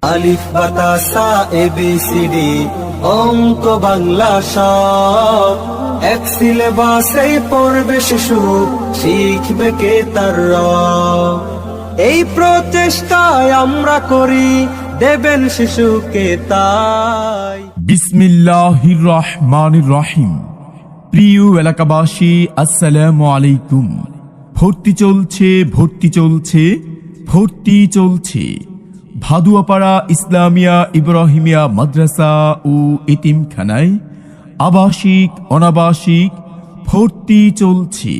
আলিফ বাতা সা এবিসিডি অঙ্ক বাংলা সব এক সিলেবাসে পড়বে শিশু, শিখবে কে তার রব। এই প্রচেষ্টায় আমরা করি, দেবেন শিশুকে তাই। বিসমিল্লাহির রহমানির রহিম। প্রিয় এলাকাবাসী, আসসালামু আলাইকুম। ভর্তি চলছে ভাদুয়াপাড়া ইসলামিয়া ইব্রাহিমিয়া মাদ্রাসা ও এতিমখানায় আবাসিক অনাবাসিক ভর্তি চলছে।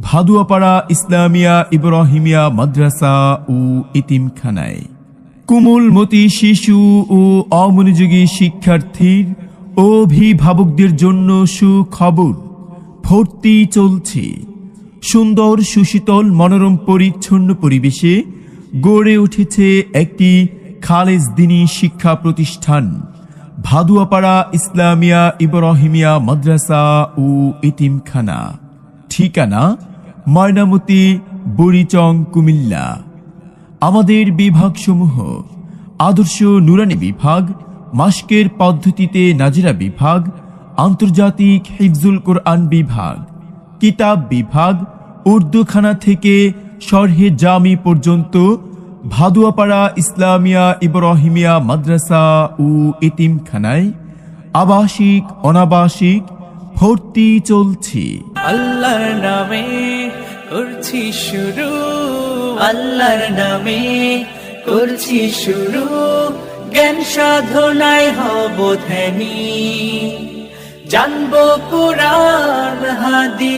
ভাদুয়াপাড়া ইসলামিয়া ইব্রাহিমিয়া মাদ্রাসা ও এতিমখানায় কোমলমতি শিশু ও অমনোযোগী শিক্ষার্থীর অভিভাবকদের জন্য সুখবর, ভর্তি চলছে। সুন্দর সুশীতল মনোরম পরিচ্ছন্ন পরিবেশে গড়ে উঠেছে একটি খালেজ দ্বীনি শিক্ষা প্রতিষ্ঠান, ভাদুয়াপাড়া ইসলামিয়া ইব্রাহিমিয়া মাদ্রাসা ও এতিমখানা। ঠিকানা ময়নামতি, বুড়িচং, কুমিল্লা। আমাদের বিভাগসমূহ: আদর্শ নুরানি বিভাগ, মাসকের পদ্ধতিতে নাজিরা বিভাগ, আন্তর্জাতিক হিফজুল কোরআন বিভাগ, কিতাব বিভাগ, উর্দুখানা থেকে শরহে জামি পর্যন্ত ভাদুয়াপাড়া ইসলামিয়া ইব্রাহিমিয়া মাদ্রাসা ও এতিমখানায় আবাসিক অনাবাসিক ভর্তি চলছে। আল্লাহর নামে করছি শুরু, আল্লাহর নামে করছি শুরু, জ্ঞান সাধনায় হব ধ্যানী, জানবো কুরআন হাদিস।